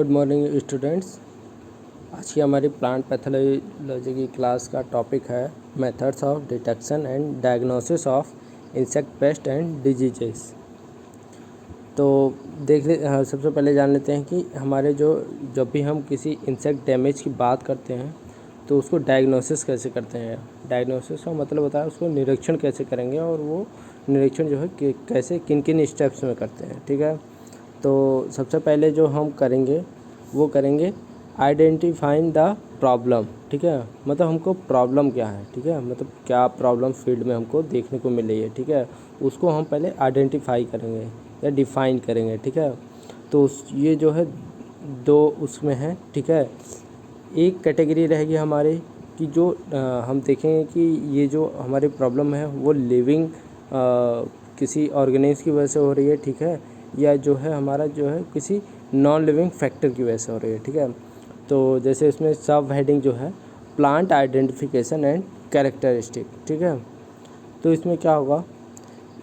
Good morning students. आज की हमारी प्लांट पैथोलॉजी की क्लास का टॉपिक है methods of detection and diagnosis of insect pest and diseases. तो सबसे पहले जान लेते हैं कि हमारे जब भी हम किसी इंसेक्ट डैमेज की बात करते हैं तो उसको डायग्नोसिस कैसे करते हैं। डायग्नोसिस का मतलब होता है उसको निरीक्षण कैसे करेंगे और वो निरीक्षण जो है कि कैसे किन किन स्टेप्स में करते हैं। ठीक है, तो सबसे पहले जो हम करेंगे वो करेंगे आइडेंटिफाइंग द प्रॉब्लम। ठीक है, मतलब हमको प्रॉब्लम क्या है, ठीक है, मतलब क्या प्रॉब्लम फील्ड में हमको देखने को मिल रही है। ठीक है, उसको हम पहले आइडेंटिफाई करेंगे या डिफ़ाइन करेंगे। ठीक है, तो ये जो है दो उसमें है। ठीक है, एक कैटेगरी रहेगी हमारी कि जो हम देखेंगे कि ये जो हमारी प्रॉब्लम है वो लिविंग किसी ऑर्गेनिज्म की वजह से हो रही है। ठीक है, या जो है हमारा जो है किसी नॉन लिविंग फैक्टर की वजह से हो रही है। ठीक है, तो जैसे इसमें सब हेडिंग जो है प्लांट आइडेंटिफिकेशन एंड कैरेक्टरिस्टिक। ठीक है, तो इसमें क्या होगा,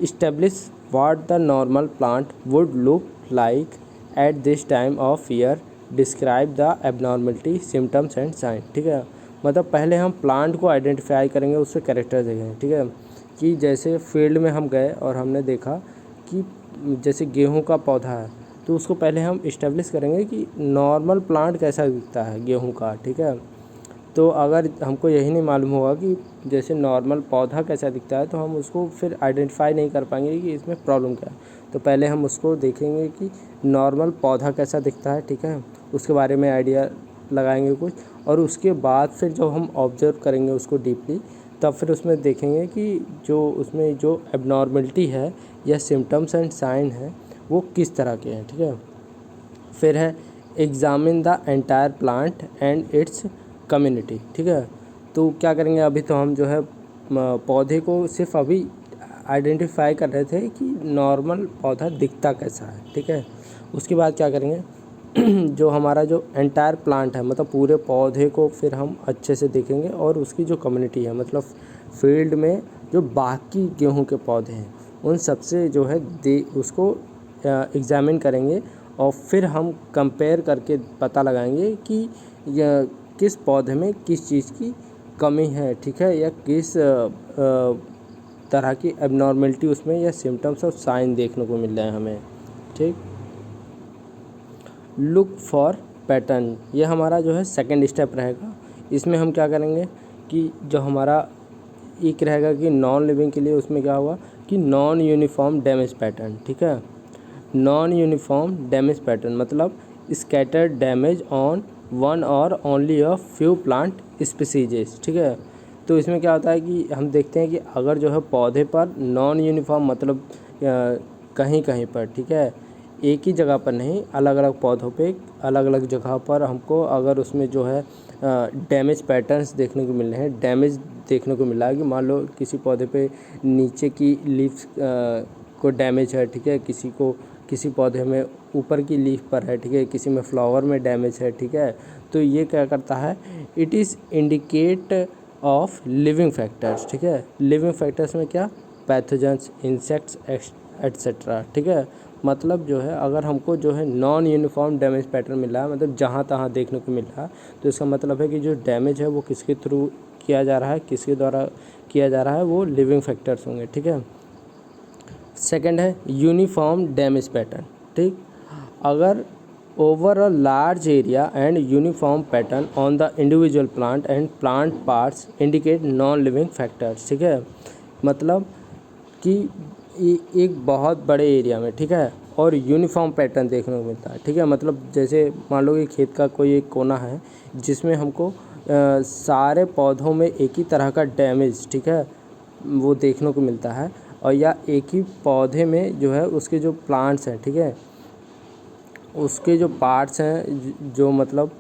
establish what the normal plant would look like at this time of year, describe the abnormality symptoms and sign. ठीक है, मतलब पहले हम प्लांट को आइडेंटिफाई करेंगे, उससे कैरेक्टर देखेंगे। ठीक है, कि जैसे फील्ड में हम गए और हमने देखा कि जैसे गेहूं का पौधा है तो उसको पहले हम इस्टेब्लिश करेंगे कि नॉर्मल प्लांट कैसा दिखता है गेहूं का। ठीक है, तो अगर हमको यही नहीं मालूम होगा कि जैसे नॉर्मल पौधा कैसा दिखता है तो हम उसको फिर आइडेंटिफाई नहीं कर पाएंगे कि इसमें प्रॉब्लम क्या है। तो पहले हम उसको देखेंगे कि नॉर्मल पौधा कैसा दिखता है। ठीक है, उसके बारे में आइडिया लगाएंगे कुछ, और उसके बाद फिर जब हम ऑब्जर्व करेंगे उसको डीपली तब फिर उसमें देखेंगे कि जो उसमें जो एबनॉर्मलिटी है या सिम्टम्स एंड साइन है वो किस तरह के हैं। ठीक है, फिर है examine the entire plant and it's community. ठीक है, तो क्या करेंगे, अभी तो हम जो है पौधे को सिर्फ अभी आइडेंटिफाई कर रहे थे कि नॉर्मल पौधा दिखता कैसा है। ठीक है, उसके बाद क्या करेंगे जो हमारा जो एंटायर प्लांट है मतलब पूरे पौधे को फिर हम अच्छे से देखेंगे, और उसकी जो कम्युनिटी है मतलब फील्ड में जो बाकी गेहूं के पौधे हैं उन सबसे जो है उसको एग्ज़ामिन करेंगे, और फिर हम कंपेयर करके पता लगाएंगे कि किस पौधे में किस चीज़ की कमी है। ठीक है, या किस तरह की एबनॉर्मलिटी उसमें या सिम्टम्स और साइन देखने को मिल रहे हैं हमें। ठीक, लुक फॉर पैटर्न, ये हमारा जो है सेकंड स्टेप रहेगा। इसमें हम क्या करेंगे कि जो हमारा एक रहेगा कि नॉन लिविंग के लिए उसमें क्या हुआ कि नॉन यूनिफॉर्म डैमेज पैटर्न। ठीक है, नॉन यूनिफॉर्म डैमेज पैटर्न मतलब स्कैटर्ड डैमेज ऑन वन और ओनली अ फ्यू प्लांट स्पीसीजेस। ठीक है, तो इसमें क्या होता है कि हम देखते हैं कि अगर जो है पौधे पर नॉन यूनिफॉर्म मतलब कहीं कहीं पर, ठीक है, एक ही जगह पर नहीं, अलग अलग पौधों पे अलग अलग जगह पर हमको अगर उसमें जो है डैमेज पैटर्न्स देखने को मिल रहे हैं, डैमेज देखने को मिला है कि मान लो किसी पौधे पे नीचे की लीव्स को डैमेज है। ठीक है, किसी पौधे में ऊपर की लीफ पर है। ठीक है, किसी में फ्लावर में डैमेज है। ठीक है, तो ये क्या करता है, it is indicate of living factors. ठीक है, लिविंग फैक्टर्स में क्या, पैथोजेंस, इंसेक्ट्स एट्सेट्रा। ठीक है, मतलब जो है अगर हमको जो है नॉन यूनिफॉर्म डैमेज पैटर्न मिला है मतलब जहाँ तहाँ देखने को मिल रहा है, तो इसका मतलब है कि जो डैमेज है वो किसके थ्रू किया जा रहा है, किसके द्वारा किया जा रहा है, वो लिविंग फैक्टर्स होंगे। ठीक है, सेकंड है यूनिफॉर्म डैमेज पैटर्न। ठीक, अगर over a large area and uniform pattern on the individual plant and plant parts indicate non living factors. ठीक है, मतलब कि एक बहुत बड़े एरिया में, ठीक है, और यूनिफॉर्म पैटर्न देखने को मिलता है। ठीक है, मतलब जैसे मान लो कि खेत का कोई एक कोना है जिसमें हमको सारे पौधों में एक ही तरह का डैमेज, ठीक है, वो देखने को मिलता है, और या एक ही पौधे में जो है उसके जो प्लांट्स हैं, ठीक है, उसके जो पार्ट्स हैं जो मतलब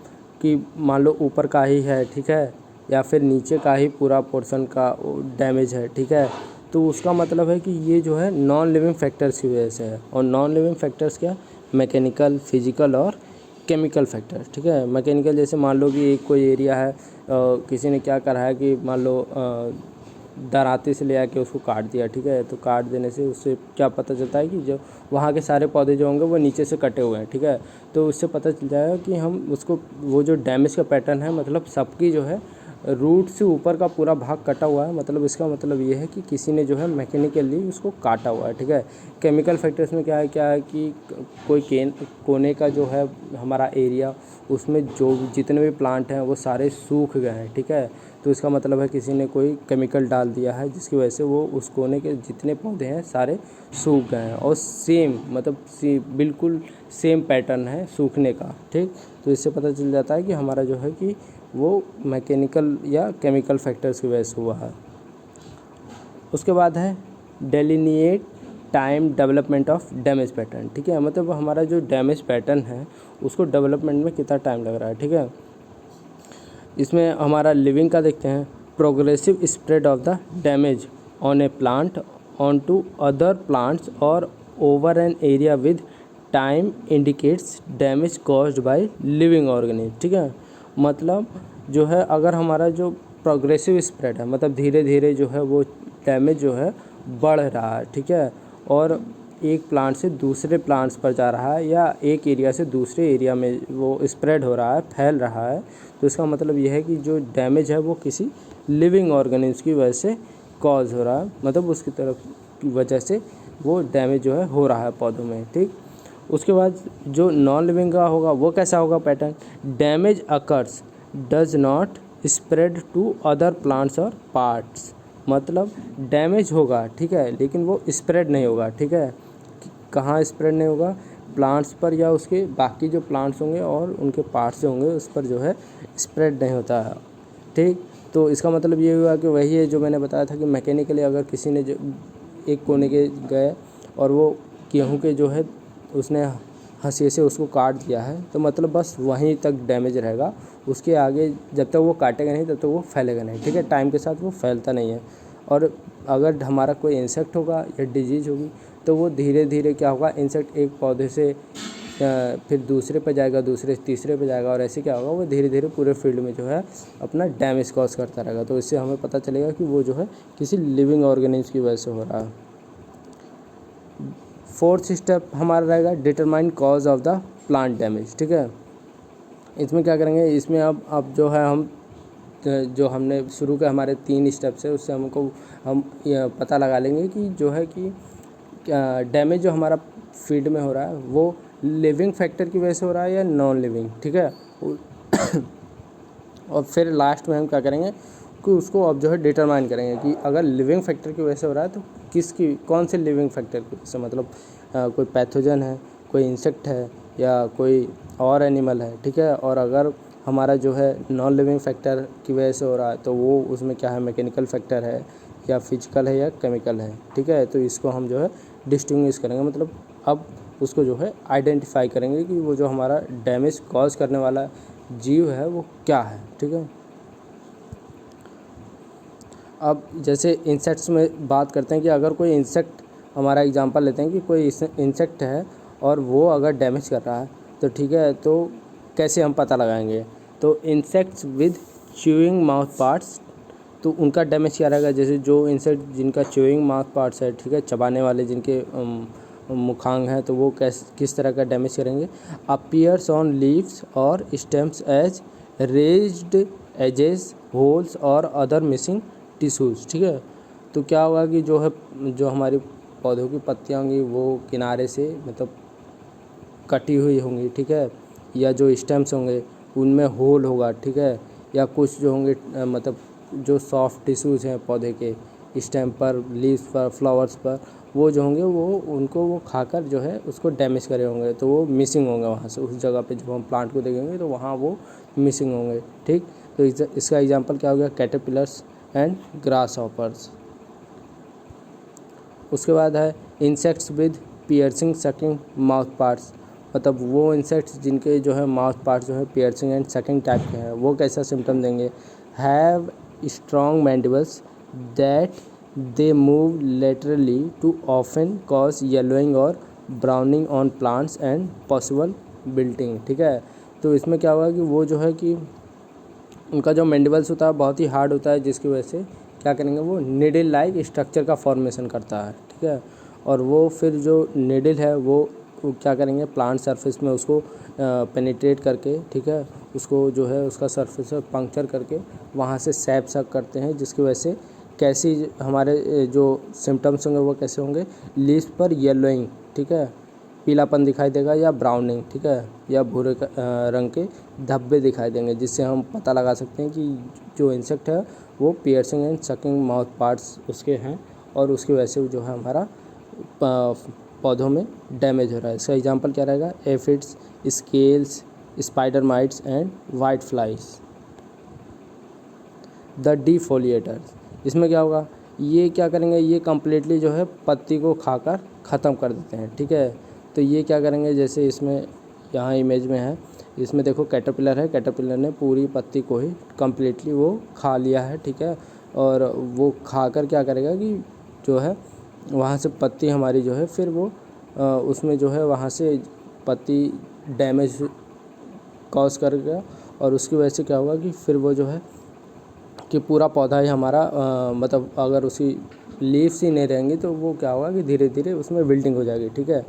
कि मान लो ऊपर का ही है, ठीक है, या फिर नीचे का ही पूरा पोर्शन का डैमेज है। ठीक है, तो उसका मतलब है कि ये जो है नॉन लिविंग फैक्टर्स की वजह से है। और नॉन लिविंग फैक्टर्स क्या, मैकेनिकल, फिजिकल और केमिकल फैक्टर्स। ठीक है, मैकेनिकल जैसे मान लो कि एक कोई एरिया है, किसी ने क्या करा है कि मान लो दराते से ले आके उसको काट दिया, ठीक है। तो काट देने से उससे क्या पता चलता है कि जो वहाँ के सारे पौधे जो होंगे वो नीचे से कटे हुए हैं, ठीक है। तो उससे पता चल जाएगा कि हम उसको वो जो डैमेज का पैटर्न है, मतलब सबकी जो है रूट से ऊपर का पूरा भाग कटा हुआ है, मतलब इसका मतलब ये है कि किसी ने जो है मैकेनिकली उसको काटा हुआ है, ठीक है। केमिकल फैक्टर्स में क्या है कि कोई कोने का जो है हमारा एरिया, उसमें जो जितने भी प्लांट हैं वो सारे सूख गए हैं, ठीक है। तो इसका मतलब है किसी ने कोई केमिकल डाल दिया है जिसकी वजह से वो उस कोने के जितने पौधे हैं सारे सूख गए हैं, और सेम मतलब बिल्कुल सेम पैटर्न है सूखने का, ठीक। तो इससे पता चल जाता है कि हमारा जो है कि वो मैकेनिकल या केमिकल फैक्टर्स की वजह से हुआ है। उसके बाद है delineate time development of damage pattern, ठीक है। मतलब हमारा जो डैमेज पैटर्न है उसको डेवलपमेंट में कितना टाइम लग रहा है, ठीक है। इसमें हमारा लिविंग का देखते हैं, progressive spread of the damage on a plant on to other plants और over an area with time indicates damage caused by living organism, ठीक है। मतलब जो है अगर हमारा जो प्रोग्रेसिव स्प्रेड है, मतलब धीरे धीरे जो है वो डैमेज जो है बढ़ रहा है, ठीक है, और एक प्लांट से दूसरे प्लांट्स पर जा रहा है या एक एरिया से दूसरे एरिया में वो स्प्रेड हो रहा है, फैल रहा है, तो इसका मतलब यह है कि जो डैमेज है वो किसी लिविंग ऑर्गेनिज्म की वजह से कॉज हो रहा है, मतलब उसकी तरफ की वजह से वो डैमेज जो है हो रहा है पौधों में, ठीक। उसके बाद जो नॉन लिविंग का होगा वो कैसा होगा pattern, damage occurs does not spread to other plants और पार्ट्स, मतलब डैमेज होगा, ठीक है, लेकिन वो स्प्रेड नहीं होगा, ठीक है। कहाँ स्प्रेड नहीं होगा, प्लांट्स पर या उसके बाकी जो प्लांट्स होंगे और उनके पार्ट्स जो होंगे उस पर जो है स्प्रेड नहीं होता है, ठीक। तो इसका मतलब ये हुआ कि वही है जो मैंने बताया था कि मैकेनिकली अगर किसी ने जो एक कोने के गए और वो गेहूँ के जो है उसने हंसिए से उसको काट दिया है, तो मतलब बस वहीं तक डैमेज रहेगा, उसके आगे जब तक वो काटेगा नहीं तब तक वो फैलेगा नहीं, ठीक है। टाइम के साथ वो फैलता नहीं है। और अगर हमारा कोई इंसेक्ट होगा या डिजीज़ होगी तो वो धीरे धीरे क्या होगा, इंसेक्ट एक पौधे से फिर दूसरे पे जाएगा, दूसरे तीसरे पे जाएगा, और ऐसे क्या होगा वो धीरे धीरे पूरे फील्ड में जो है अपना डैमेज कॉज करता रहेगा। तो इससे हमें पता चलेगा कि वो जो है किसी लिविंग ऑर्गेनिज्म की वजह से हो रहा है। फोर्थ स्टेप हमारा रहेगा determine cause of the plant damage, ठीक है। इसमें क्या करेंगे, इसमें अब जो है हम जो हमने शुरू के हमारे 3 स्टेप्स है उससे हम ये पता लगा लेंगे कि जो है कि डैमेज जो हमारा फील्ड में हो रहा है वो लिविंग फैक्टर की वजह से हो रहा है या नॉन लिविंग, ठीक है। और फिर लास्ट में हम क्या करेंगे कि उसको अब जो है डिटरमाइन करेंगे कि अगर लिविंग फैक्टर की वजह से हो रहा है तो कौन से लिविंग फैक्टर की वजह से, मतलब कोई पैथोजन है, कोई इंसेक्ट है या कोई और एनिमल है, ठीक है। और अगर हमारा जो है नॉन लिविंग फैक्टर की वजह से हो रहा है तो वो उसमें क्या है, मैकेनिकल फैक्टर है या फिजिकल है या केमिकल है, ठीक है। तो इसको हम जो है डिस्टिंग्विश करेंगे, मतलब अब उसको जो है आइडेंटिफाई करेंगे कि वो जो हमारा डैमेज कॉज करने वाला जीव है वो क्या है, ठीक है। अब जैसे इंसेक्ट्स में बात करते हैं कि अगर कोई इंसेक्ट, हमारा एग्जांपल लेते हैं कि कोई इंसेक्ट है और वो अगर डैमेज कर रहा है तो ठीक है, तो कैसे हम पता लगाएंगे। तो insects with chewing mouth parts, तो उनका डैमेज क्या रहेगा, जैसे जो इंसेक्ट जिनका च्यूइंग माउथ पार्ट्स है, ठीक है, चबाने वाले जिनके मुखांग हैं, तो वो किस तरह का डैमेज करेंगे। अपीयर्स ऑन लीव्स और stems as raised edges, holes और अदर मिसिंग टिश्यूज़, ठीक है। तो क्या होगा कि जो है जो हमारी पौधों की पत्तियाँ होंगी वो किनारे से मतलब कटी हुई होंगी, ठीक है, या जो स्टेम्स होंगे उनमें होल होगा, ठीक है, या कुछ जो होंगे मतलब जो सॉफ्ट टिश्यूज़ हैं पौधे के स्टेम पर, लीव्स पर, फ्लावर्स पर, वो जो होंगे वो उनको वो खाकर जो है उसको डैमेज करे होंगे, तो वो मिसिंग होंगे वहाँ से, उस जगह पे जब हम प्लांट को देखेंगे तो वहाँ वो मिसिंग होंगे, ठीक। तो इसका एग्जांपल क्या हो गया, कैटरपिलर्स एंड ग्रास हॉपर्स। उसके बाद है insects with piercing sucking mouth parts, मतलब वो इंसेक्ट्स जिनके जो है माउथ पार्ट्स जो है पियर्सिंग एंड सकिंग टाइप के हैं, वो कैसा सिम्टम देंगे। Have strong mandibles that they move laterally to often cause yellowing और browning on plants and possible wilting, ठीक है। तो इसमें क्या होगा कि वो जो है कि उनका जो मैंडिबल्स होता है बहुत ही हार्ड होता है, जिसकी वजह से क्या करेंगे, वो निडल लाइक स्ट्रक्चर का फॉर्मेशन करता है, ठीक है। और वो फिर जो निडल है वो क्या करेंगे, प्लांट सरफेस में उसको पेनिट्रेट करके, ठीक है, उसको जो है उसका सरफेस पंक्चर करके वहाँ से सैप सक करते हैं, जिसकी वजह से कैसी हमारे जो सिम्टम्स होंगे वो कैसे होंगे, लीव्स पर येलोइंग, ठीक है, पीलापन दिखाई देगा, या ब्राउनिंग, ठीक है, या भूरे रंग के धब्बे दिखाई देंगे, जिससे हम पता लगा सकते हैं कि जो इंसेक्ट है वो piercing and sucking mouth parts उसके हैं, और उसकी वजह से जो है हमारा पौधों में डैमेज हो रहा है। इसका एग्जांपल क्या रहेगा, aphids, scales, spider mites and white flies. The defoliators, इसमें क्या होगा, ये क्या करेंगे, ये कम्प्लीटली जो है पत्ती को खाकर ख़त्म कर देते हैं, ठीक है। तो ये क्या करेंगे, जैसे इसमें यहाँ इमेज में है, इसमें देखो कैटरपिलर है, कैटरपिलर ने पूरी पत्ती को ही कम्प्लीटली वो खा लिया है, ठीक है। और वो खाकर क्या करेगा कि जो है वहाँ से पत्ती हमारी जो है फिर वो उसमें जो है वहाँ से पत्ती डैमेज कॉज करेगा, और उसकी वजह से क्या होगा कि फिर वो जो है कि पूरा पौधा ही हमारा मतलब अगर उसकी लीव्स ही नहीं रहेंगी तो वो क्या होगा कि धीरे धीरे उसमें विल्टिंग हो जाएगी, ठीक है।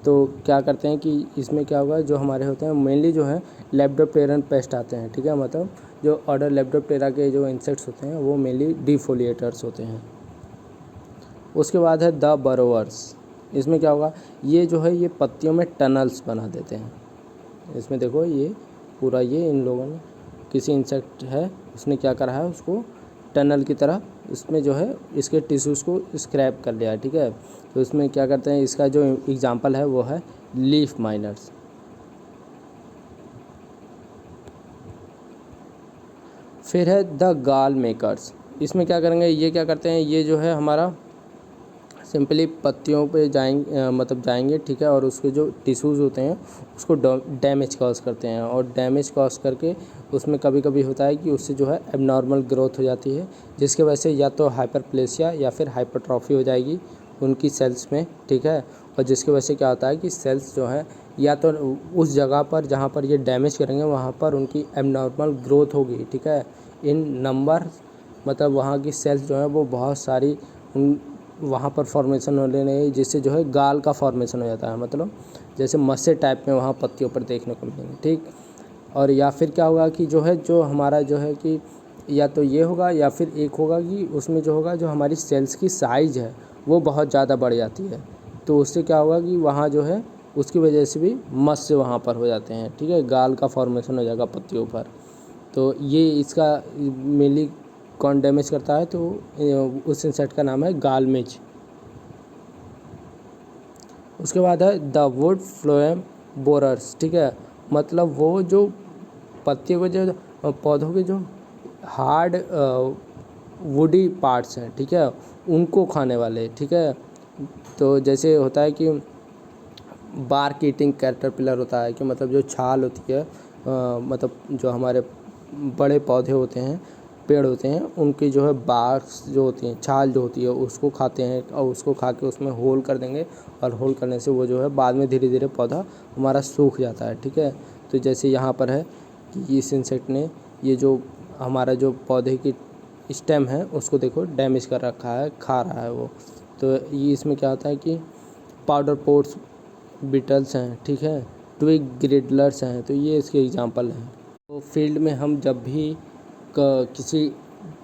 तो क्या करते हैं कि इसमें क्या होगा, जो हमारे होते हैं मेनली जो है लेप्डोप्टेरन पेस्ट आते हैं, ठीक है, मतलब जो ऑर्डर लेप्डोप्टेरा के जो इंसेक्ट्स होते हैं वो मेनली डिफोलिएटर्स होते हैं। उसके बाद है द बरोवर्स, इसमें क्या होगा, ये जो है ये पत्तियों में टनल्स बना देते हैं। इसमें देखो ये पूरा ये इन लोगों ने किसी इंसेक्ट है उसने क्या करा है, उसको टनल की तरह इसमें जो है इसके टिश्यूज़ को स्क्रैप कर लिया है, ठीक है। तो इसमें क्या करते हैं, इसका जो एग्जांपल है वो है लीफ माइनर्स। फिर है द गाल मेकर्स, इसमें क्या करेंगे, ये क्या करते हैं, ये जो है हमारा सिंपली पत्तियों पे जाएंगे मतलब जाएंगे, ठीक है, और उसके जो टिश्यूज़ होते हैं उसको डैमेज कॉज करते हैं, और डैमेज कॉज करके उसमें कभी कभी होता है कि उससे जो है एबनॉर्मल ग्रोथ हो जाती है, जिसके वजह से या तो हाइपरप्लेसिया या फिर हाइपरट्रॉफी हो जाएगी उनकी सेल्स में, ठीक है। और जिसकी वजह से क्या होता है कि सेल्स जो है या तो उस जगह पर जहाँ पर ये डैमेज करेंगे वहाँ पर उनकी एबनॉर्मल ग्रोथ होगी, ठीक है, इन नंबर, मतलब वहाँ की सेल्स जो है वो बहुत सारी वहाँ पर फॉर्मेशन होने लगे, जिससे जो है गाल का फॉर्मेशन हो जाता है, मतलब जैसे मस्से टाइप में वहाँ पत्तियों पर देखने को मिलेंगे, ठीक। और या फिर क्या होगा कि जो है जो हमारा जो है कि या तो ये होगा या फिर एक होगा कि उसमें जो होगा जो हमारी सेल्स की साइज़ है वो बहुत ज़्यादा बढ़ जाती है, तो उससे क्या होगा कि वहाँ जो है उसकी वजह से भी मस्से वहाँ पर हो जाते हैं, ठीक है, गाल का फॉर्मेशन हो जाएगा पत्तियों पर। तो ये इसका मेनली कौन डैमेज करता है, तो उस इंसेक्ट का नाम है गालमेज। उसके बाद है द वुड फ्लोएम बोरर्स, ठीक है, मतलब वो जो पत्तियों के जो पौधों के जो हार्ड वुडी पार्ट्स हैं, ठीक है, उनको खाने वाले, ठीक है। तो जैसे होता है कि बार्क ईटिंग कैटरपिलर होता है कि मतलब जो छाल होती है मतलब जो हमारे बड़े पौधे होते हैं, पेड़ होते हैं, उनकी जो है बार्क्स जो होती हैं, छाल जो होती है उसको खाते हैं, और उसको खा के उसमें होल कर देंगे, और होल करने से वो जो है बाद में धीरे धीरे पौधा हमारा सूख जाता है, ठीक है। तो जैसे यहाँ पर है कि इस इंसेक्ट ने ये जो हमारा जो पौधे की स्टेम है उसको देखो डैमेज कर रखा है, खा रहा है वो। तो ये इसमें क्या होता है कि पाउडर पोट्स बीटल्स हैं, ठीक है, ट्विग ग्रिडलर्स हैं, तो ये इसके एग्जांपल हैं। तो फील्ड में हम जब भी किसी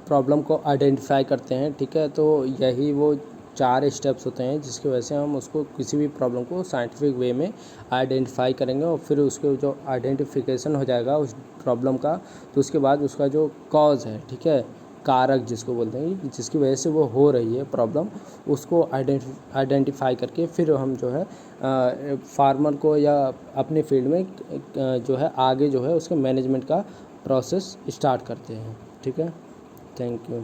प्रॉब्लम को आइडेंटिफाई करते हैं, ठीक है, तो यही वो 4 स्टेप्स होते हैं जिसकी वजह से हम उसको किसी भी प्रॉब्लम को साइंटिफिक वे में आइडेंटिफाई करेंगे, और फिर उसके जो आइडेंटिफिकेशन हो जाएगा उस प्रॉब्लम का, तो उसके बाद उसका जो कॉज है, ठीक है, कारक जिसको बोलते हैं, जिसकी वजह से वो हो रही है प्रॉब्लम, उसको आइडेंटिफाई करके फिर हम जो है फार्मर को या अपने फील्ड में जो है आगे जो है उसके मैनेजमेंट का प्रोसेस स्टार्ट करते हैं, ठीक है। Thank you.